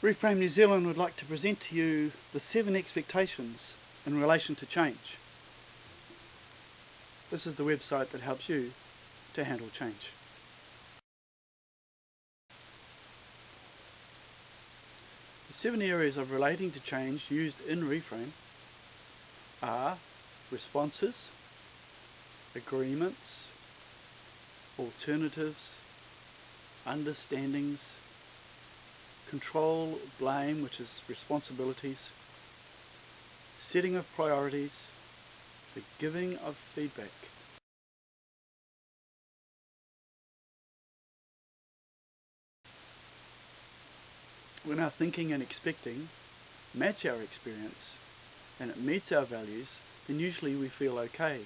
Reframe New Zealand would like to present to you the 7 expectations in relation to change. This is the website that helps you to handle change. The 7 areas of relating to change used in Reframe are responses, agreements, alternatives, understandings, control, blame, which is responsibilities, setting of priorities, the giving of feedback. When our thinking and expecting match our experience and it meets our values, then usually we feel okay.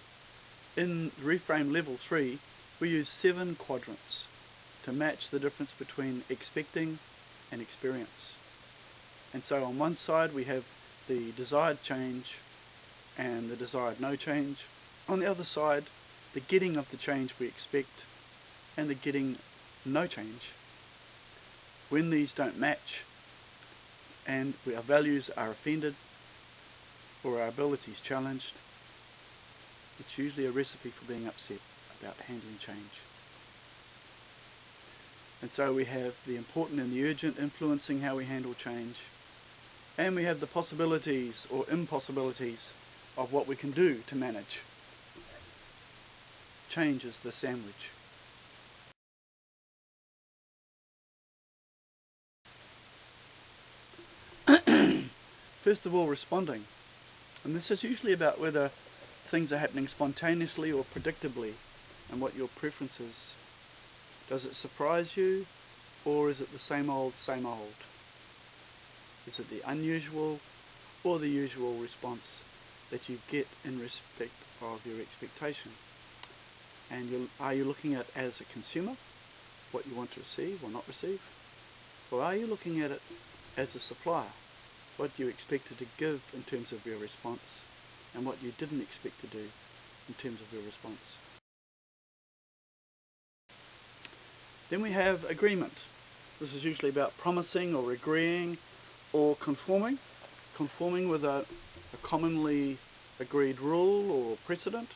In Reframe Level 3, we use 7 quadrants to match the difference between expecting and experience. And so on one side we have the desired change and the desired no change. On the other side, the getting of the change we expect and the getting no change. When these don't match and our values are offended or our abilities challenged, it's usually a recipe for being upset about handling change. And so we have the important and the urgent influencing how we handle change, and we have the possibilities or impossibilities of what we can do to manage. Change is the sandwich. First of all, responding. And this is usually about whether things are happening spontaneously or predictably and what your preference is. Does it surprise you, or is it the same old, same old? Is it the unusual or the usual response that you get in respect of your expectation? And are you looking at it as a consumer, what you want to receive or not receive? Or are you looking at it as a supplier, what you expected to give in terms of your response and what you didn't expect to do in terms of your response? Then we have agreement. This is usually about promising or agreeing or conforming. Conforming with a commonly agreed rule or precedent.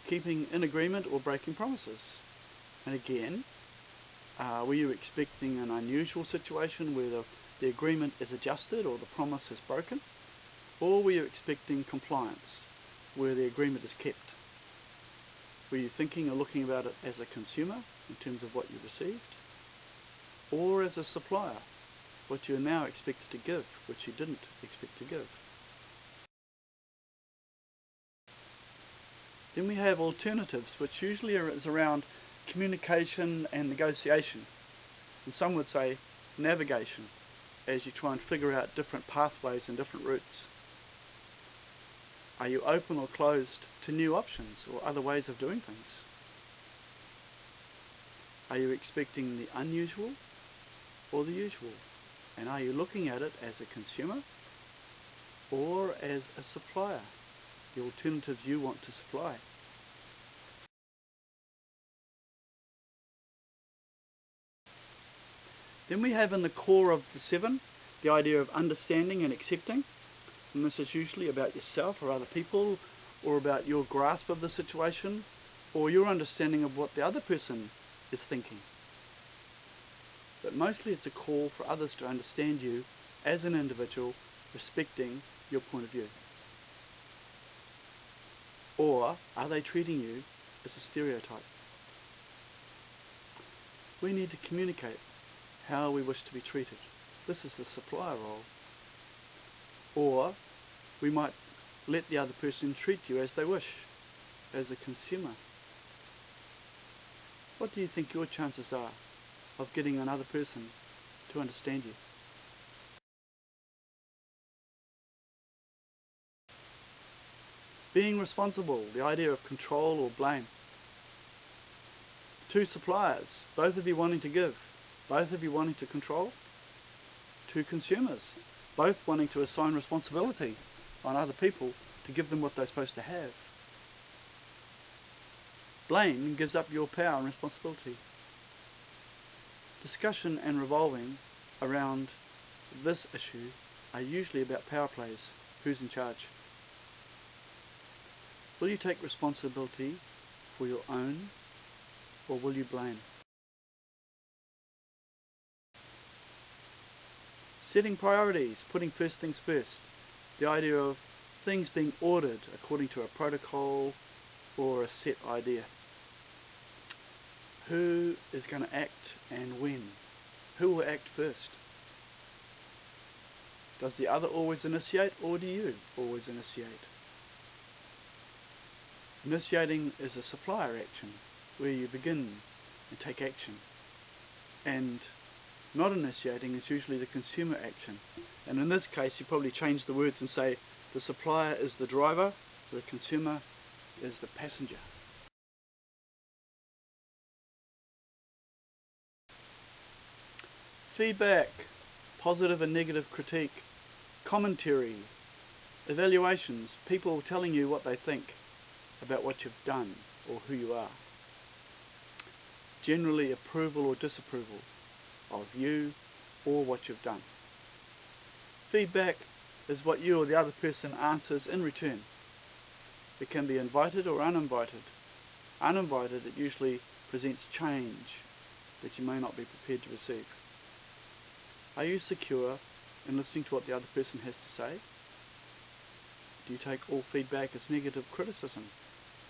Keeping in agreement or breaking promises. And again, were you expecting an unusual situation where the agreement is adjusted or the promise is broken? Or were you expecting compliance where the agreement is kept? Were you thinking or looking about it as a consumer in terms of what you received? Or as a supplier, what you are now expected to give, which you didn't expect to give? Then we have alternatives, which usually is around communication and negotiation. And some would say navigation, as you try and figure out different pathways and different routes. Are you open or closed to new options or other ways of doing things? Are you expecting the unusual or the usual? And are you looking at it as a consumer or as a supplier? The alternatives you want to supply. Then we have in the core of the 7 the idea of understanding and accepting. And this is usually about yourself or other people, or about your grasp of the situation, or your understanding of what the other person is thinking. But mostly it's a call for others to understand you as an individual, respecting your point of view. Or are they treating you as a stereotype? We need to communicate how we wish to be treated. This is the supplier role. Or we might let the other person treat you as they wish, as a consumer. What do you think your chances are of getting another person to understand you? Being responsible, the idea of control or blame. 2 suppliers, both of you wanting to give, both of you wanting to control. 2 consumers, both wanting to assign responsibility on other people to give them what they're supposed to have. Blame gives up your power and responsibility. Discussion and revolving around this issue are usually about power plays. Who's in charge? Will you take responsibility for your own, or will you blame? Setting priorities, putting first things first. The idea of things being ordered according to a protocol or a set idea. Who is going to act and when? Who will act first? Does the other always initiate, or do you always initiate? Initiating is a supplier action, where you begin and take action. And not initiating is usually the consumer action. And in this case, you probably change the words and say the supplier is the driver, the consumer is the passenger. Feedback, positive and negative critique, commentary, evaluations, people telling you what they think about what you've done or who you are. Generally approval or disapproval of you or what you've done. Feedback is what you or the other person answers in return. It can be invited or uninvited. Uninvited, it usually presents change that you may not be prepared to receive. Are you secure in listening to what the other person has to say? Do you take all feedback as negative criticism,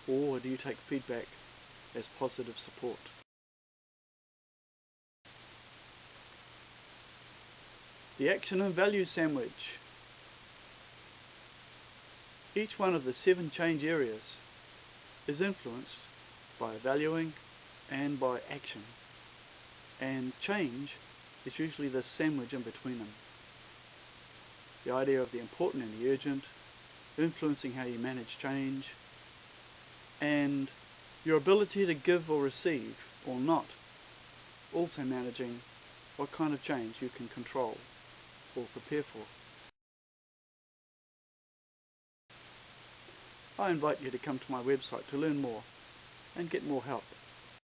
or do you take feedback as positive support? The action and value sandwich. Each one of the 7 change areas is influenced by valuing and by action, and change is usually the sandwich in between them. The idea of the important and the urgent, influencing how you manage change, and your ability to give or receive or not, also managing what kind of change you can control or prepare for. I invite you to come to my website to learn more and get more help.